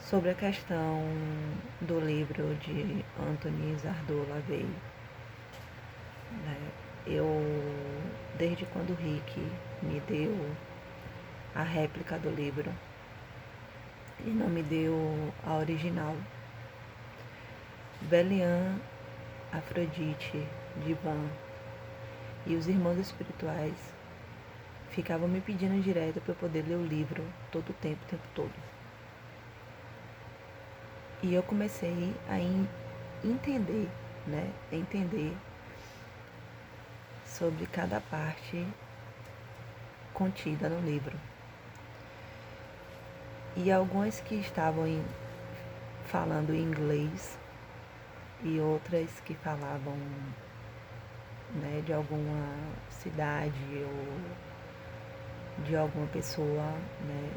sobre a questão do livro de Anthony Zardou Lavey, né? Eu, desde quando o Rick me deu a réplica do livro e não me deu a original, Belian, Afrodite, Divan e os irmãos espirituais ficavam me pedindo direto para eu poder ler o livro todo o tempo todo. E eu comecei a entender, né? Entender sobre cada parte contida no livro. E algumas que estavam falando em inglês e outras que falavam, né, de alguma cidade ou de alguma pessoa, né,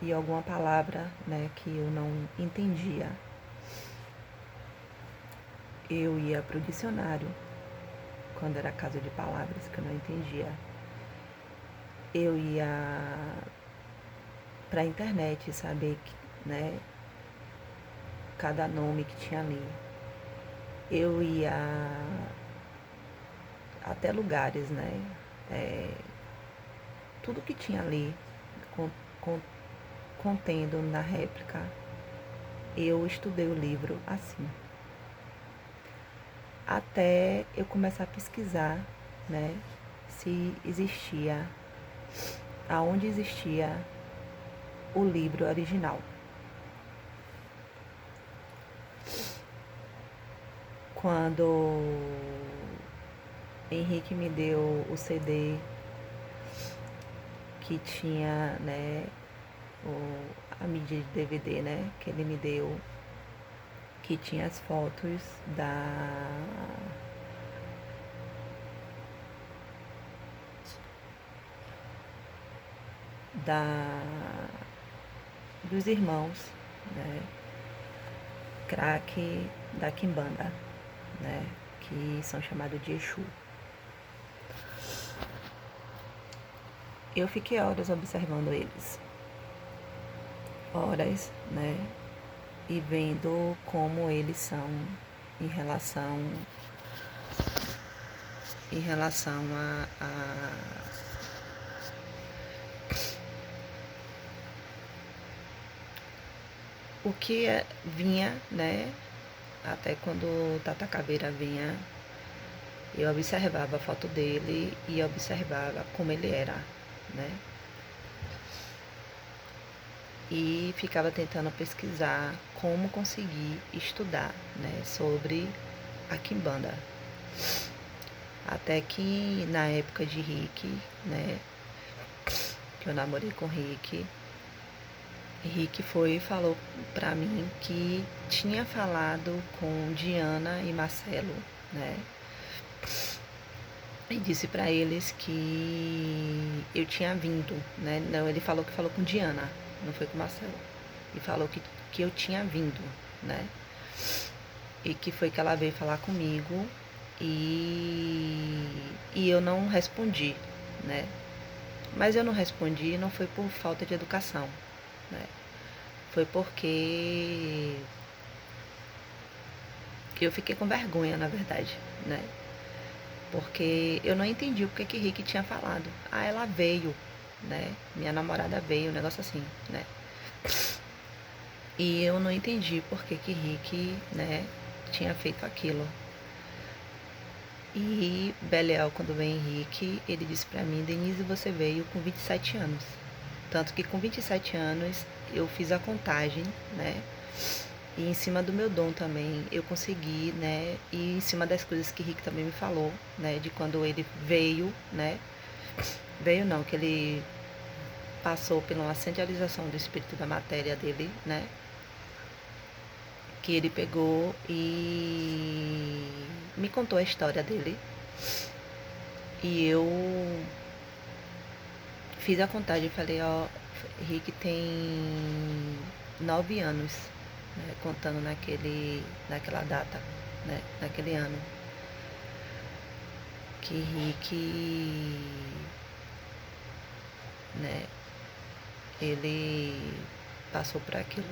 e alguma palavra, né, que eu não entendia. Eu ia para o dicionário, quando era casa de palavras que eu não entendia. Eu ia para a internet saber, né, cada nome que tinha ali. Eu ia até lugares, né, tudo que tinha ali contendo na réplica, eu estudei o livro assim. Até eu começar a pesquisar, né, se existia, aonde existia o livro original. Quando Henrique me deu o CD que tinha, né, a mídia de DVD, né, que ele me deu, que tinha as fotos dos irmãos, né, craque da Quimbanda, né, que são chamados de Exu. Eu fiquei horas observando eles, horas, né, e vendo como eles são em relação a o que vinha, né, até quando Tata Caveira vinha, eu observava a foto dele e observava como ele era, né, e ficava tentando pesquisar como conseguir estudar, né, sobre a Quimbanda. Até que na época de Rick, né, que eu namorei com Rick foi e falou pra mim que tinha falado com Diana e Marcelo, né, e disse pra eles que eu tinha vindo, né, não, ele falou que falou com Diana, não foi com Marcelo, e falou que eu tinha vindo, né, e que foi que ela veio falar comigo e eu não respondi, né, mas eu não respondi não foi por falta de educação, né, foi porque eu fiquei com vergonha, na verdade, né, porque eu não entendi o que Rick tinha falado. Ah, ela veio, né, minha namorada veio, um negócio assim, né, e eu não entendi por que Rick, né, tinha feito aquilo. E Belial, quando veio Henrique, ele disse pra mim: Denise, você veio com 27 anos. Tanto que com 27 anos eu fiz a contagem, né? E em cima do meu dom também eu consegui, né? E em cima das coisas que Rick também me falou, né? De quando ele veio, né? Veio não, que ele passou pela ascendialização do espírito da matéria dele, né? Que ele pegou e me contou a história dele. E eu fiz a contagem e falei, ó, Rick tem 9 anos, né, contando naquela data, né, naquele ano. Que Rick, né, ele passou por aquilo.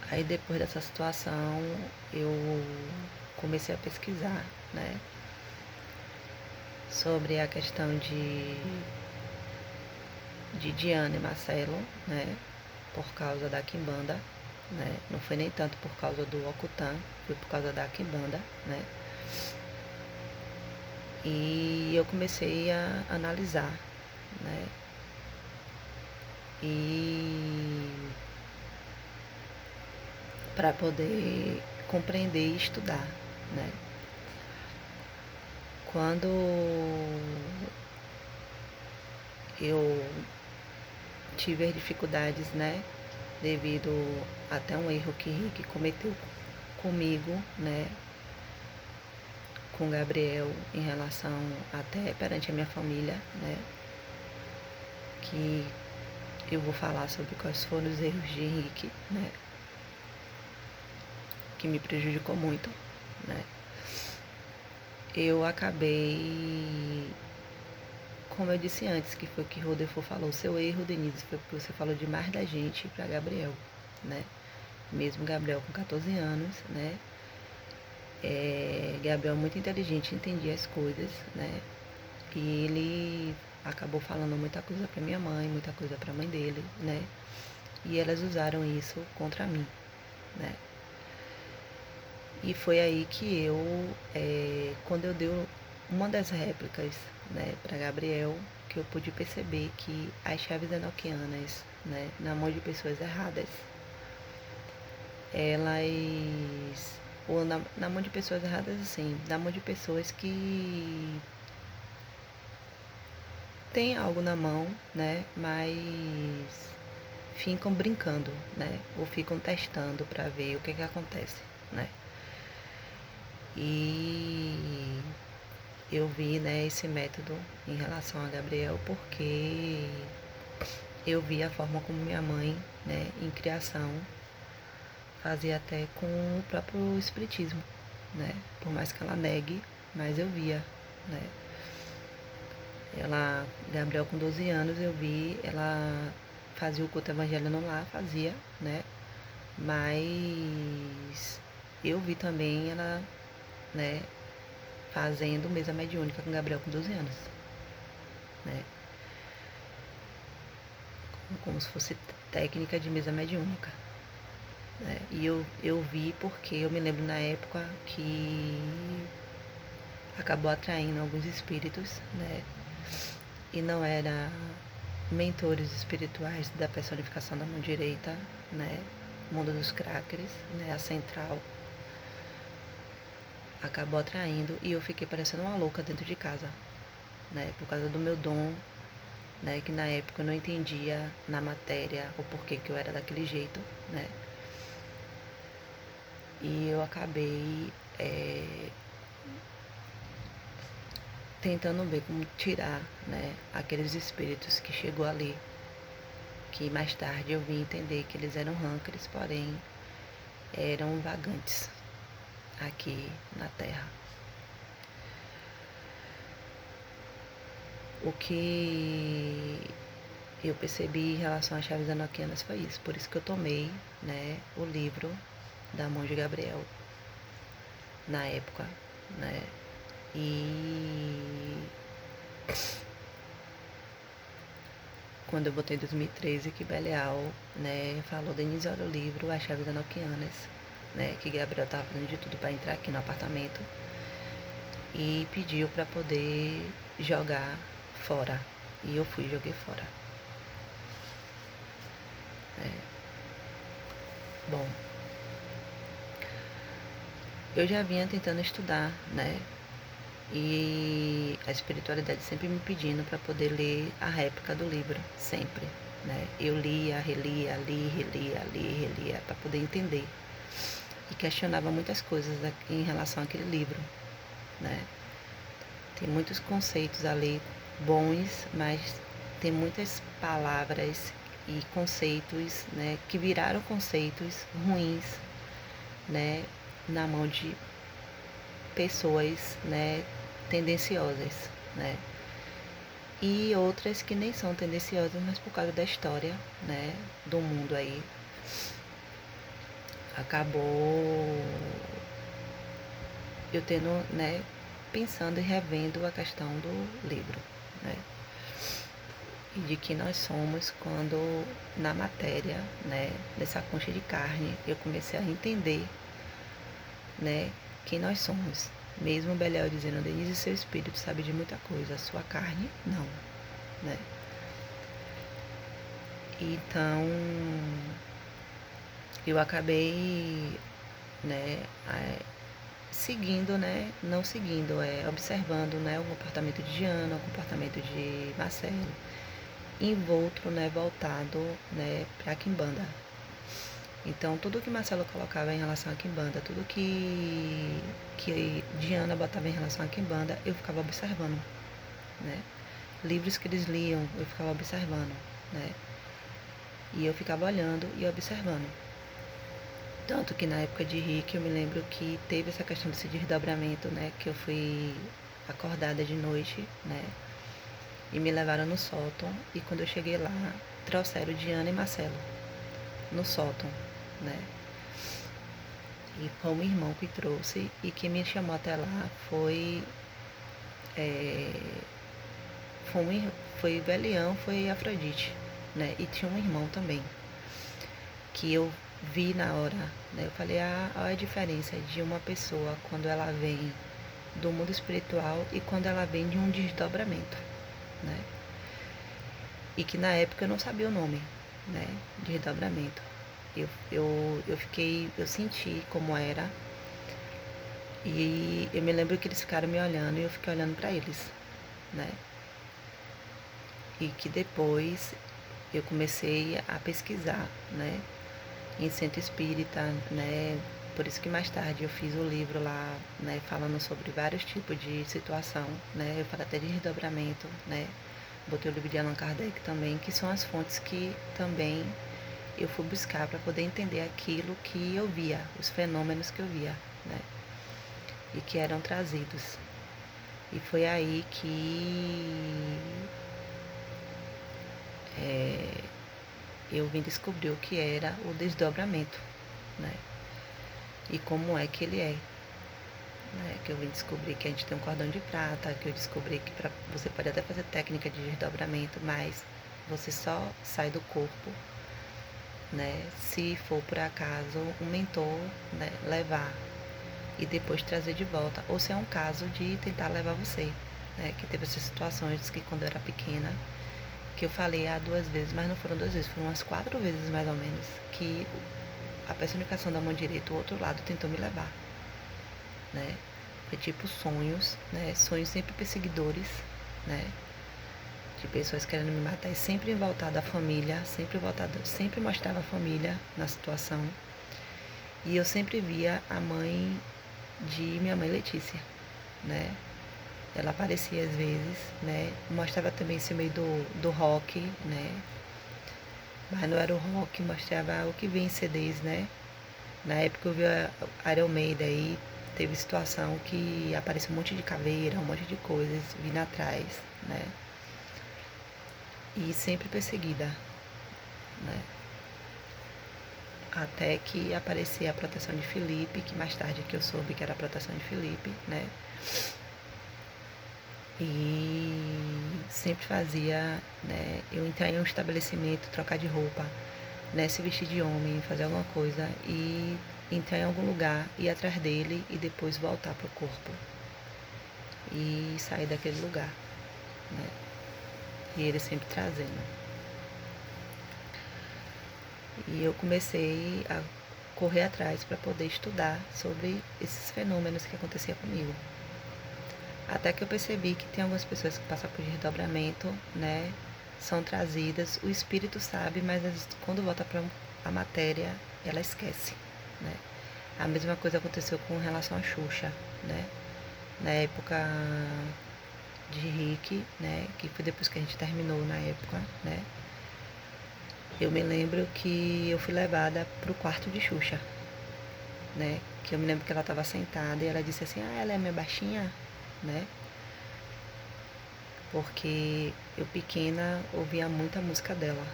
Aí depois dessa situação eu comecei a pesquisar, né, sobre a questão de Diana e Marcelo, né, por causa da Quimbanda, né, não foi nem tanto por causa do Ocultan, foi por causa da Quimbanda, né, e eu comecei a analisar, né, e para poder compreender e estudar, né. Quando eu tive as dificuldades, né, devido até um erro que Rick cometeu comigo, né, com Gabriel em relação até perante a minha família, né, que eu vou falar sobre quais foram os erros de Henrique, né, que me prejudicou muito, né. Eu acabei, como eu disse antes, que foi o que Rodolfo falou, o seu erro, Denise, foi porque você falou demais da gente para Gabriel, né, mesmo Gabriel com 14 anos, né, Gabriel muito inteligente, entendia as coisas, né, e ele acabou falando muita coisa para minha mãe, muita coisa para a mãe dele, né, e elas usaram isso contra mim, né. E foi aí que eu, quando eu dei uma das réplicas, né, para Gabriel, que eu pude perceber que as chaves enoquianas, né, na mão de pessoas erradas, elas, ou na mão de pessoas erradas, assim, na mão de pessoas que têm algo na mão, né, mas ficam brincando, né, ou ficam testando para ver o que acontece, né. E eu vi, né, esse método em relação a Gabriel porque eu vi a forma como minha mãe, né, em criação, fazia até com o próprio espiritismo, né, por mais que ela negue, mas eu via, né. Ela, Gabriel com 12 anos, eu vi, ela fazia o culto evangélico lá, fazia, né, mas eu vi também ela, né, fazendo mesa mediúnica com Gabriel com 12 anos, né, como se fosse técnica de mesa mediúnica, né, e eu vi porque eu me lembro na época que acabou atraindo alguns espíritos, né, e não era mentores espirituais da personificação da mão direita, né, mundo dos crackers, né, a central, acabou atraindo e eu fiquei parecendo uma louca dentro de casa, né, por causa do meu dom, né, que na época eu não entendia na matéria o porquê que eu era daquele jeito, né, e eu acabei tentando ver como tirar, né, aqueles espíritos que chegou ali, que mais tarde eu vim entender que eles eram rancres, porém eram vagantes aqui na Terra. O que eu percebi em relação às chaves enoquianas foi isso. Por isso que eu tomei, né, o livro da Monge Gabriel na época, né? E quando eu botei em 2013 que Belial, né, falou, Denise, olha o livro, As Chaves Enoquianas, né, que Gabriel estava fazendo de tudo para entrar aqui no apartamento e pediu para poder jogar fora. E eu fui e joguei fora. Bom, eu já vinha tentando estudar, né? E a espiritualidade sempre me pedindo para poder ler a réplica do livro, sempre, né? Eu lia, relia, relia, para poder entender. E questionava muitas coisas em relação àquele livro, né? Tem muitos conceitos ali bons, mas tem muitas palavras e conceitos, né, que viraram conceitos ruins, né, na mão de pessoas, né, tendenciosas, né. e outras que nem são tendenciosas, mas por causa da história, né, do mundo aí, acabou eu tendo, né, pensando e revendo a questão do livro, né, e de que nós somos quando na matéria, né, dessa concha de carne, eu comecei a entender, né, quem nós somos. Mesmo Belial dizendo, Denise, seu espírito sabe de muita coisa, a sua carne, não, né. Então, eu acabei, né, seguindo, né, não seguindo, observando, né, o comportamento de Diana, o comportamento de Marcelo, envolto, né, voltado, né, para a Quimbanda. Então, tudo que Marcelo colocava em relação à Quimbanda, tudo que Diana botava em relação à Quimbanda, eu ficava observando, né. Livros que eles liam, eu ficava observando, né. E eu ficava olhando e observando. Tanto que na época de Rick eu me lembro que teve essa questão desse desdobramento, né? Que eu fui acordada de noite, né? E me levaram no sótão. E quando eu cheguei lá, trouxeram Diana e Marcelo no sótão, né? E foi um irmão que trouxe. E quem me chamou até lá foi. É, foi Belião, foi Afrodite, né? E tinha um irmão também. Que eu vi na hora, né? Eu falei, olha a diferença de uma pessoa quando ela vem do mundo espiritual e quando ela vem de um desdobramento, né? E que na época eu não sabia o nome, né? Desdobramento. Eu senti como era e eu me lembro que eles ficaram me olhando e eu fiquei olhando para eles, né? E que depois eu comecei a pesquisar, né? Em centro espírita, né? Por isso que mais tarde eu fiz o livro lá, né, falando sobre vários tipos de situação, né? Eu falo até de desdobramento, né? Botei o livro de Allan Kardec também, que são as fontes que também eu fui buscar para poder entender aquilo que eu via, os fenômenos que eu via, né? E que eram trazidos. E foi aí que eu vim descobrir o que era o desdobramento, né? E como é que ele é, né? Que eu vim descobrir que a gente tem um cordão de prata, que eu descobri que você pode até fazer técnica de desdobramento, mas você só sai do corpo, né? Se for por acaso um mentor, né, levar e depois trazer de volta, ou se é um caso de tentar levar você, né? Que teve essas situações que quando eu era pequena, que eu falei 2 vezes, mas não foram 2 vezes, foram umas 4 vezes mais ou menos, que a personificação da mão direita, o outro lado, tentou me levar, né? Foi tipo sonhos, né? Sonhos sempre perseguidores, né? De pessoas querendo me matar e sempre voltado à família, sempre mostrava a família na situação. E eu sempre via a mãe de minha mãe Letícia, né? Ela aparecia às vezes, né? Mostrava também esse meio do rock, né? Mas não era o rock, mostrava o que vem em CDs, né? Na época eu vi a Iron Maiden aí, teve situação que apareceu um monte de caveira, um monte de coisas vindo atrás, né? E sempre perseguida, né? Até que aparecia a proteção de Felipe, que mais tarde que eu soube que era a proteção de Felipe, né? E sempre fazia, né? Eu entrar em um estabelecimento, trocar de roupa, né? Se vestir de homem, fazer alguma coisa e entrar em algum lugar, ir atrás dele e depois voltar pro corpo. E sair daquele lugar, né? E ele sempre trazendo. E eu comecei a correr atrás para poder estudar sobre esses fenômenos que aconteciam comigo. Até que eu percebi que tem algumas pessoas que passam por desdobramento, né? São trazidas, o espírito sabe, mas quando volta para a matéria, ela esquece, né? A mesma coisa aconteceu com relação à Xuxa, né? Na época de Rick, né? Que foi depois que a gente terminou na época, né? Eu me lembro que eu fui levada pro quarto de Xuxa, né? Que eu me lembro que ela estava sentada e ela disse assim, ela é minha baixinha, né? porque eu pequena ouvia muita música dela,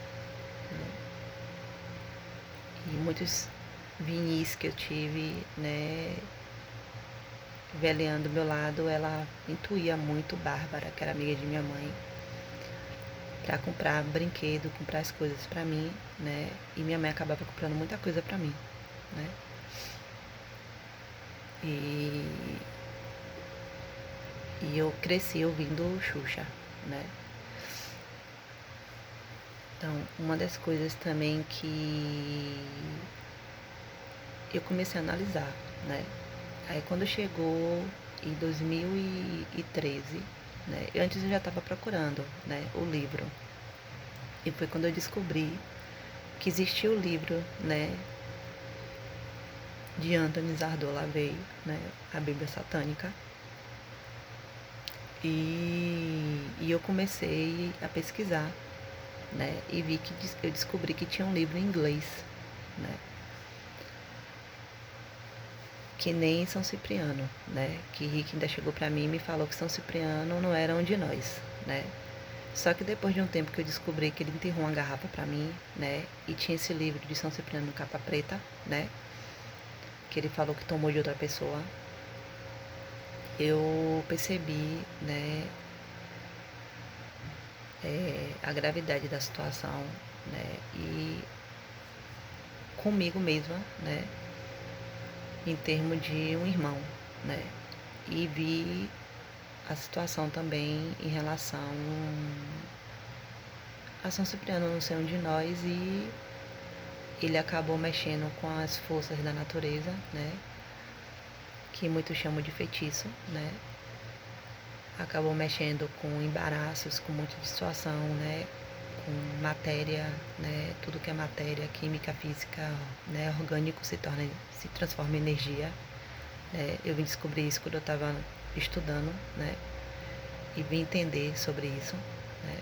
né? E muitos vinis que eu tive, né, veleando do meu lado, ela intuía muito Bárbara, que era amiga de minha mãe, para comprar brinquedo, comprar as coisas para mim, né? E minha mãe acabava comprando muita coisa para mim, né? E, e eu cresci ouvindo Xuxa, né? Então, uma das coisas também que eu comecei a analisar, né? Aí quando chegou em 2013, né? Antes eu já estava procurando, né, o livro. E foi quando eu descobri que existia o livro, né, de Anthony Zardor Lavey, né, a Bíblia Satânica. E eu comecei a pesquisar, né, e vi que eu descobri que tinha um livro em inglês, né, que nem São Cipriano, né, que Rick ainda chegou para mim e me falou que São Cipriano não era um de nós, né. Só que depois de um tempo que eu descobri que ele enterrou uma garrafa para mim, né, e tinha esse livro de São Cipriano capa preta, né, que ele falou que tomou de outra pessoa, eu percebi, né, a gravidade da situação, né, e comigo mesma, né, em termos de um irmão, né, e vi a situação também em relação a São Cipriano não ser um de nós e ele acabou mexendo com as forças da natureza, né, que muitos chamam de feitiço, né, acabou mexendo com embaraços, com um monte de situação, né, com matéria, né, tudo que é matéria, química, física, né, orgânico se transforma em energia, né. Eu vim descobrir isso quando eu estava estudando, né, e vim entender sobre isso, né,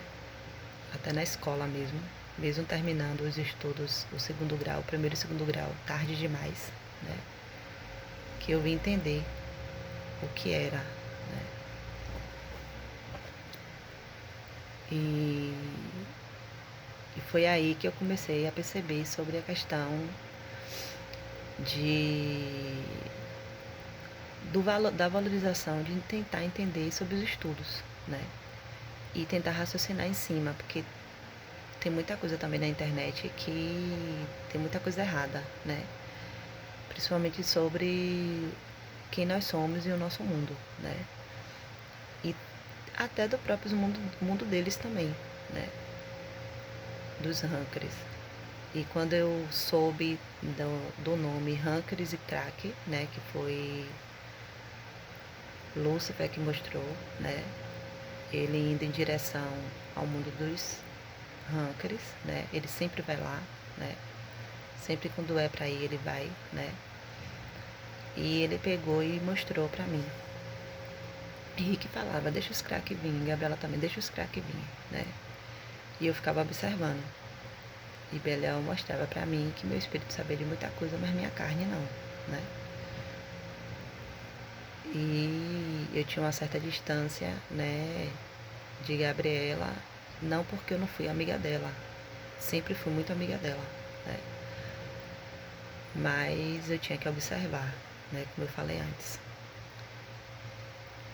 até na escola mesmo, mesmo terminando os estudos, o segundo grau, o primeiro e segundo grau, tarde demais, né, que eu vim entender o que era, né. E foi aí que eu comecei a perceber sobre a questão de da valorização de tentar entender sobre os estudos, né? E tentar raciocinar em cima, porque tem muita coisa também na internet que tem muita coisa errada, né? Principalmente sobre quem nós somos e o nosso mundo, né? E até do próprio mundo deles também, né? Dos rankers. E quando eu soube do nome Rankers e Crack, né, que foi Lúcifer que mostrou, né, ele indo em direção ao mundo dos Rankers, né, ele sempre vai lá, né, sempre quando é pra ir ele vai, né, e ele pegou e mostrou pra mim. E Rick falava, deixa os crack vir, Gabriela também, deixa os crack vir, né, e eu ficava observando. E Belial mostrava pra mim que meu espírito sabia de muita coisa, mas minha carne não, né. E eu tinha uma certa distância, né, de Gabriela, não porque eu não fui amiga dela, sempre fui muito amiga dela, né, mas eu tinha que observar, né, como eu falei antes.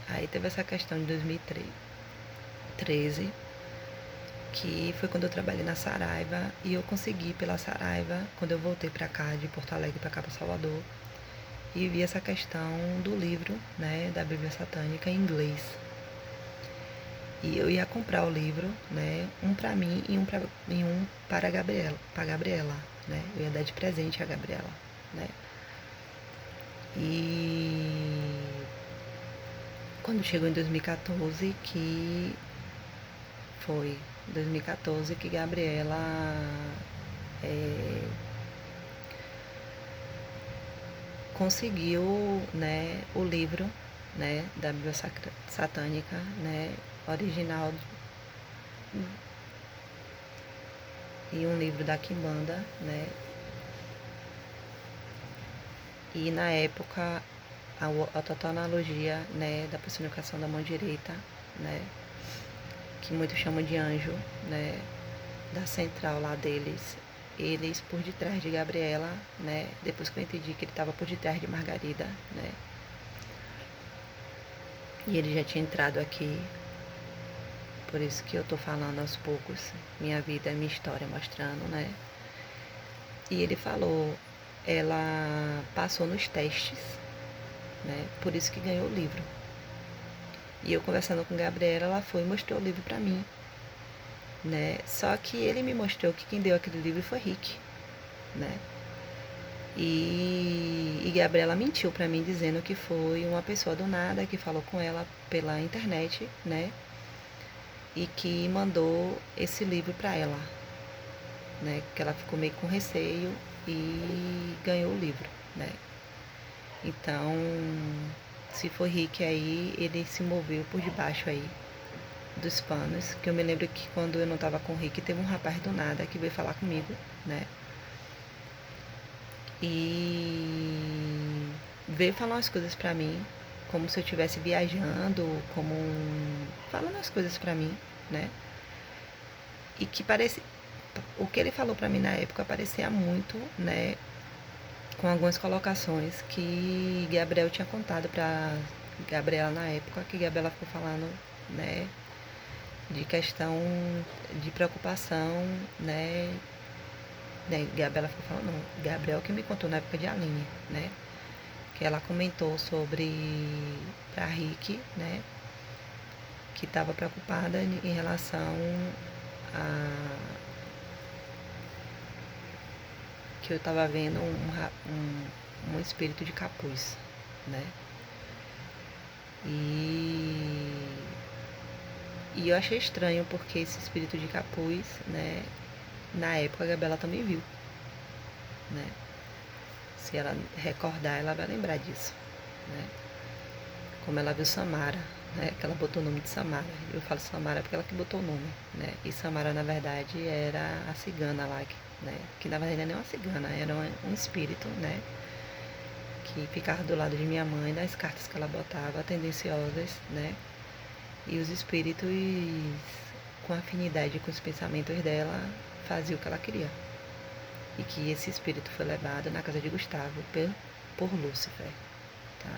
Aí teve essa questão de 2013, que foi quando eu trabalhei na Saraiva e eu consegui pela Saraiva, quando eu voltei para cá, de Porto Alegre para cá, para Salvador, e vi essa questão do livro, né, da Bíblia Satânica em inglês. E eu ia comprar o livro, né, um para mim e um para a Gabriela, né? Eu ia dar de presente a Gabriela, né? E quando chegou em 2014 que foi 2014 que Gabriela é, conseguiu, né, o livro, né, da Bíblia Satânica, né, original e um livro da Quimbanda, né, e na época a total analogia, né, da personificação da mão direita, né, que muitos chamam de anjo, né, da central lá deles, eles por detrás de Gabriela, né, depois que eu entendi que ele estava por detrás de Margarida, né, e ele já tinha entrado aqui, por isso que eu tô falando aos poucos, minha vida, minha história mostrando, né, e ele falou, ela passou nos testes, né, por isso que ganhou o livro. E eu conversando com Gabriela, ela foi e mostrou o livro para mim, né? Só que ele me mostrou que quem deu aquele livro foi Rick, né? E Gabriela mentiu para mim dizendo que foi uma pessoa do nada que falou com ela pela internet, né? E que mandou esse livro para ela, né? Que ela ficou meio com receio e ganhou o livro, né? Então, se for Rick aí, ele se moveu por debaixo aí dos panos, que eu me lembro que quando eu não tava com o Rick, teve um rapaz do nada que veio falar comigo, né? E veio falar umas coisas pra mim, como se eu estivesse viajando, como falando as coisas pra mim, né? E que parece o que ele falou pra mim na época parecia muito, né, com algumas colocações que Gabriel tinha contado pra Gabriela na época, que Gabriela ficou falando, né, de questão de preocupação, né? Gabriela ficou falando, não, Gabriel que me contou na época de Aline, né? Que ela comentou sobre pra Rick, né? Que estava preocupada em relação a que eu estava vendo um espírito de capuz, né? E eu achei estranho porque esse espírito de capuz, né? Na época a Gabriela também viu, né? Se ela recordar, ela vai lembrar disso, né? Como ela viu Samara, né? Que ela botou o nome de Samara. Eu falo Samara porque ela que botou o nome, né? E Samara, na verdade, era a cigana lá, né? Que na verdade não é uma cigana, era um espírito, né? Que ficava do lado de minha mãe, das cartas que ela botava, tendenciosas, né? E os espíritos, com afinidade com os pensamentos dela, faziam o que ela queria. E que esse espírito foi levado na casa de Gustavo por Lúcifer, tá?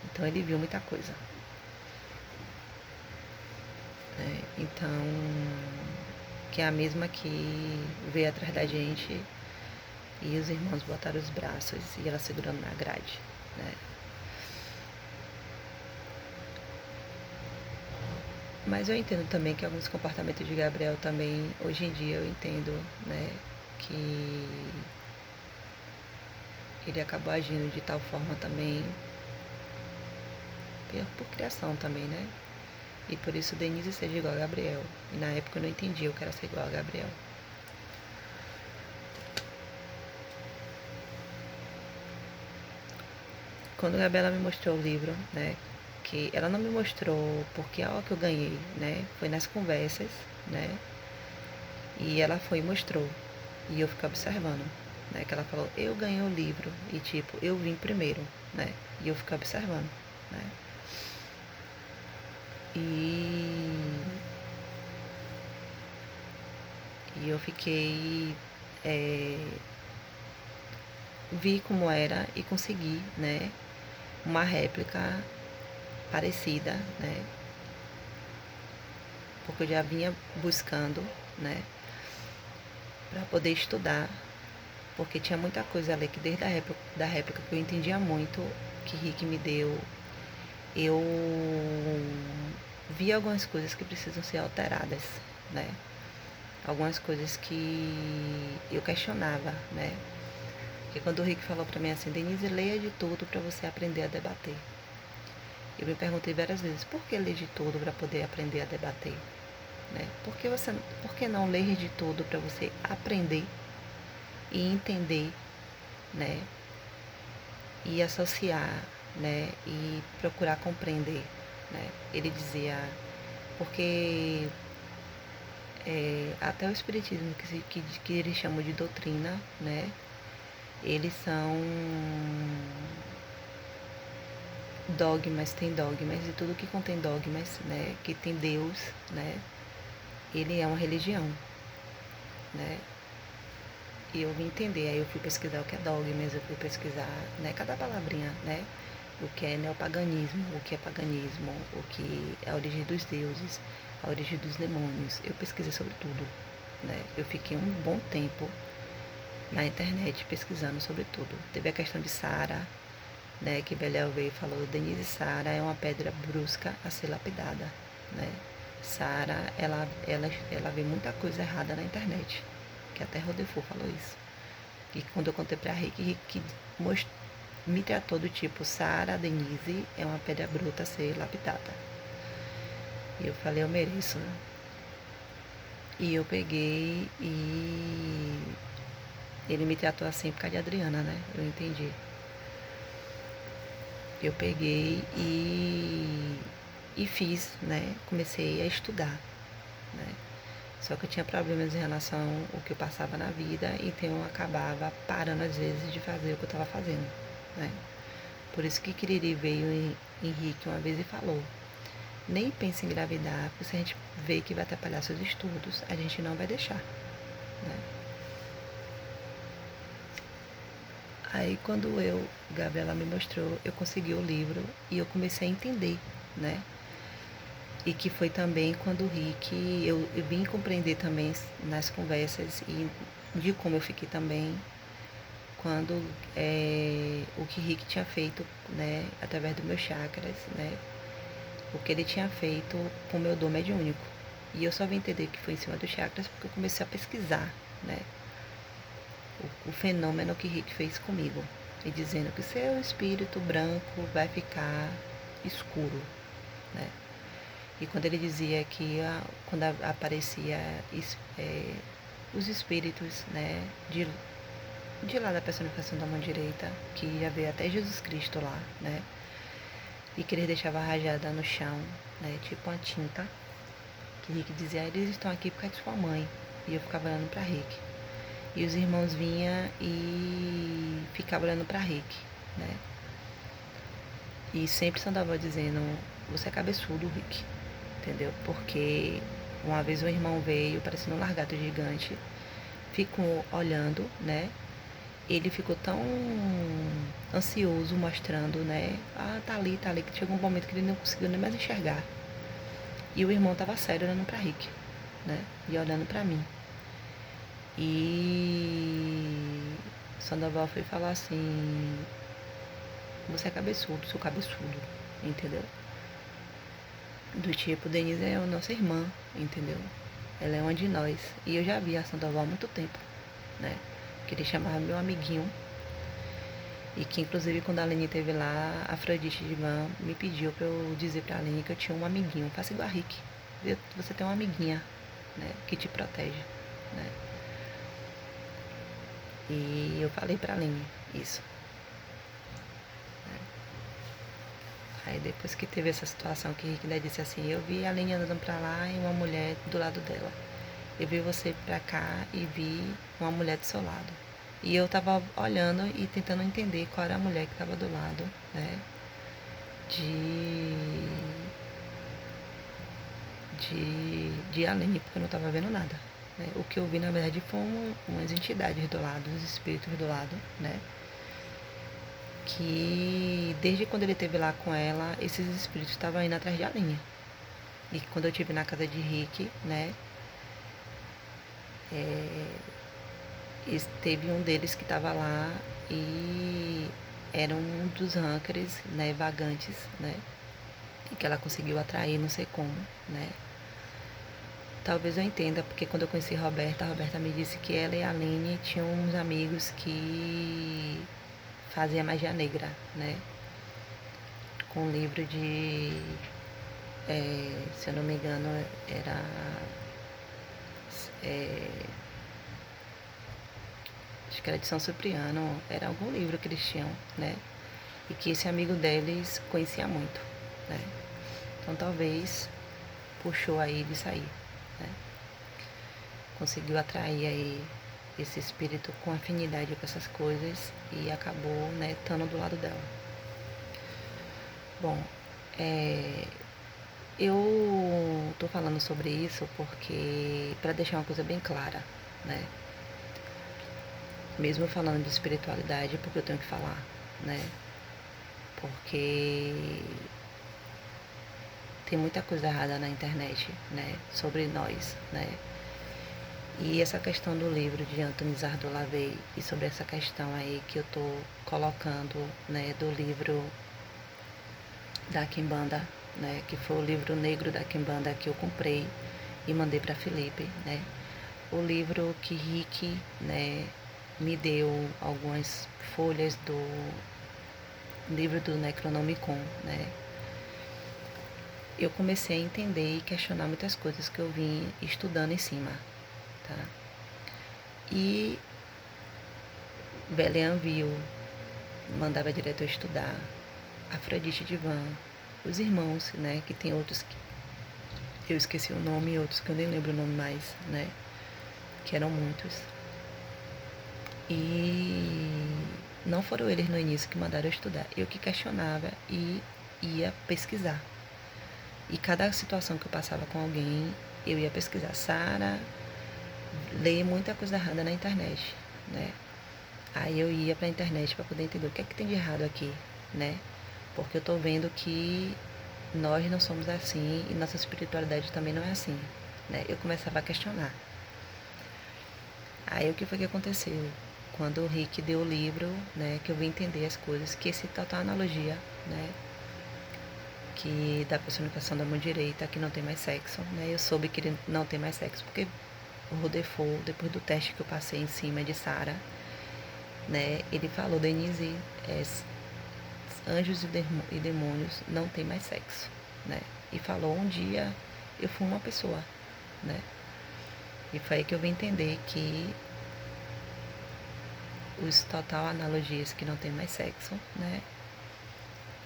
Então ele viu muita coisa, né? Então, que é a mesma que veio atrás da gente e os irmãos botaram os braços e ela segurando na grade, né? Mas eu entendo também que alguns comportamentos de Gabriel também, hoje em dia eu entendo, né, que ele acabou agindo de tal forma também, por criação também, né? E por isso Denise seja igual a Gabriel. E na época eu não entendia o que era ser igual a Gabriel. Quando a Gabriela me mostrou o livro, né? Que ela não me mostrou porque é o que eu ganhei, né? Foi nas conversas, né? E ela foi e mostrou. E eu fiquei observando, né? Que ela falou, eu ganhei o livro. E tipo, eu vim primeiro, né? E eu fiquei observando, né? E eu fiquei. Vi como era e consegui, né? Uma réplica parecida, né? Porque eu já vinha buscando, né? Para poder estudar, porque tinha muita coisa ali que desde a época, da réplica que eu entendia muito, que Rick me deu, eu vi algumas coisas que precisam ser alteradas, né? Algumas coisas que eu questionava, né? Porque quando o Rick falou para mim assim, Denise, leia de tudo para você aprender a debater. Eu me perguntei várias vezes, por que ler de tudo para poder aprender a debater? Né? Por que não ler de tudo para você aprender e entender, né? E associar, né? E procurar compreender, né? Ele dizia, porque até o espiritismo que eles chamam de doutrina, né? Eles são dogmas, tem dogmas, e tudo que contém dogmas, né? Que tem Deus, né? ele é uma religião, né? E eu vim entender, aí eu fui pesquisar o que é dogmas, eu fui pesquisar, né, cada palavrinha, né? O que é neopaganismo, o que é paganismo, o que é a origem dos deuses, a origem dos demônios. Eu pesquisei sobre tudo, né? Eu fiquei um bom tempo na internet pesquisando sobre tudo. Teve a questão de Sara, né, que Belial veio e falou, Denise, Sara é uma pedra brusca a ser lapidada, né? Sara, ela vê muita coisa errada na internet, que até Rodolfo falou isso. E quando eu contei pra Rick me tratou do tipo, Sara Denise é uma pedra bruta a ser lapidada. E eu falei, eu mereço, né? E eu peguei e ele me tratou assim por causa de Adriana, né? Eu entendi. Eu peguei e fiz, né? Comecei a estudar, né? Só que eu tinha problemas em relação ao que eu passava na vida, então eu acabava parando às vezes de fazer o que eu estava fazendo, né? Por isso que Kiriri veio em Henrique uma vez e falou, nem pense em engravidar, porque se a gente vê que vai atrapalhar seus estudos, a gente não vai deixar, né? Aí quando Gabriela me mostrou, eu consegui o livro e eu comecei a entender, né? E que foi também quando o Rick, eu vim compreender também nas conversas e de como eu fiquei também, quando o que Rick tinha feito, né, através dos meus chakras, né? O que ele tinha feito com o meu dom mediúnico. E eu só vim entender que foi em cima dos chakras porque eu comecei a pesquisar, né? O fenômeno que Rick fez comigo. E dizendo que seu espírito branco vai ficar escuro, né? E quando ele dizia que quando aparecia os espíritos, né, de lá da personificação da mão direita, que já veio até Jesus Cristo lá, né? E que ele deixava rajada no chão, né, tipo uma tinta. Que Rick dizia, eles estão aqui por causa de sua mãe. E eu ficava olhando para Rick. E os irmãos vinham e ficavam olhando para Rick, né? E sempre Sandoval dizendo, você é cabeçudo, Rick, entendeu? Porque uma vez um irmão veio, parecendo um lagarto gigante, ficou olhando, né? Ele ficou tão ansioso, mostrando, né? Ah, tá ali, que chegou um momento que ele não conseguiu nem mais enxergar. E o irmão tava sério olhando pra Rick, né? E olhando pra mim. E Sandoval foi falar assim, você é cabeçudo, sou cabeçudo, entendeu? Do tipo, Denise é a nossa irmã, entendeu? Ela é uma de nós. E eu já vi a Sandoval há muito tempo, né? Que ele chamava meu amiguinho. E que inclusive quando a Aline esteve lá, a Afrodite Divã me pediu pra eu dizer pra Aline que eu tinha um amiguinho. Faça igual a Rick. Você tem uma amiguinha, né? Que te protege, né? E eu falei pra Aline isso. Aí depois que teve essa situação que Rick disse assim, eu vi a Aline andando pra lá e uma mulher do lado dela. Eu vi você pra cá e vi uma mulher do seu lado. E eu tava olhando e tentando entender qual era a mulher que tava do lado, né? De Aline, porque eu não tava vendo nada. Né? O que eu vi, na verdade, foi umas entidades do lado, uns espíritos do lado, né? Que desde quando ele esteve lá com ela, esses espíritos estavam indo atrás de Aline. E quando eu estive na casa de Rick, né? Teve um deles que estava lá e era um dos rankers, né, vagantes, né, e que ela conseguiu atrair, não sei como, né. Talvez eu entenda, porque quando eu conheci a Roberta me disse que ela e a Aline tinham uns amigos que faziam magia negra, né, com um livro de, se eu não me engano, era acho que era de São Cipriano, era algum livro que eles tinham, né? E que esse amigo deles conhecia muito, né? Então talvez puxou aí de sair, né? Conseguiu atrair aí esse espírito com afinidade com essas coisas e acabou, estando do lado dela. Bom, Eu tô falando sobre isso porque para deixar uma coisa bem clara, né? Mesmo falando de espiritualidade, porque eu tenho que falar, né? Porque tem muita coisa errada na internet, né? Sobre nós, né? E essa questão do livro de Anthony Zardou Lavey e sobre essa questão aí que eu tô colocando, né? Do livro da Kimbanda, né? Que foi o livro negro da Kimbanda que eu comprei e mandei para Felipe, né? O livro que Rick, né, me deu algumas folhas do livro do Necronomicon, né? Eu comecei a entender e questionar muitas coisas que eu vim estudando em cima, tá? E Belian viu, mandava direto eu estudar, Afrodite Divan, os irmãos, né, que tem outros que eu esqueci o nome e outros que eu nem lembro o nome mais, né, que eram muitos. E não foram eles no início que mandaram eu estudar, eu que questionava e ia pesquisar. E cada situação que eu passava com alguém, eu ia pesquisar. Sara lê muita coisa errada na internet, né? Aí eu ia pra internet para poder entender o que é que tem de errado aqui, né? Porque eu tô vendo que nós não somos assim e nossa espiritualidade também não é assim, né? Eu começava a questionar. Aí o que foi que aconteceu? Quando o Rick deu o livro, né, que eu vim entender as coisas, que esse total analogia, né, que da personificação da mão direita, que não tem mais sexo, né, eu soube que ele não tem mais sexo, porque o Rutherford, depois do teste que eu passei em cima de Sara, né, ele falou, Denise, anjos e demônios não tem mais sexo, né, e falou, um dia eu fui uma pessoa, né, e foi aí que eu vim entender que os total analogias que não tem mais sexo, né,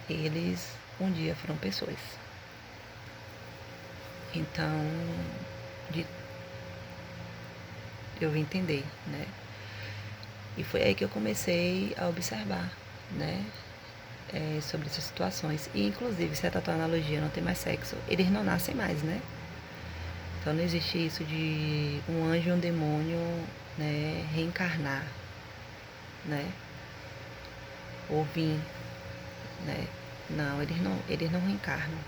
eles um dia foram pessoas. Então, de, eu vim entender, né? E foi aí que eu comecei a observar, né? Sobre essas situações. E, inclusive, se a total analogia não tem mais sexo, eles não nascem mais, né? Então, não existe isso de um anjo e um demônio, né, reencarnar, né? Ou vir, né? Não, eles não reencarnam.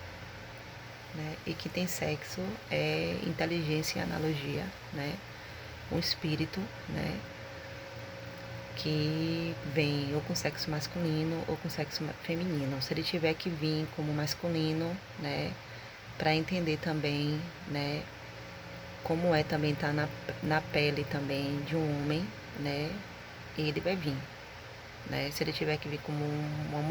Né? E que tem sexo é inteligência e analogia, né? Um espírito, né? Que vem ou com sexo masculino ou com sexo feminino. Se ele tiver que vir como masculino, né? Para entender também, né? Como é também estar na pele também de um homem, né? Ele vai vir, né? Se ele tiver que vir como uma mulher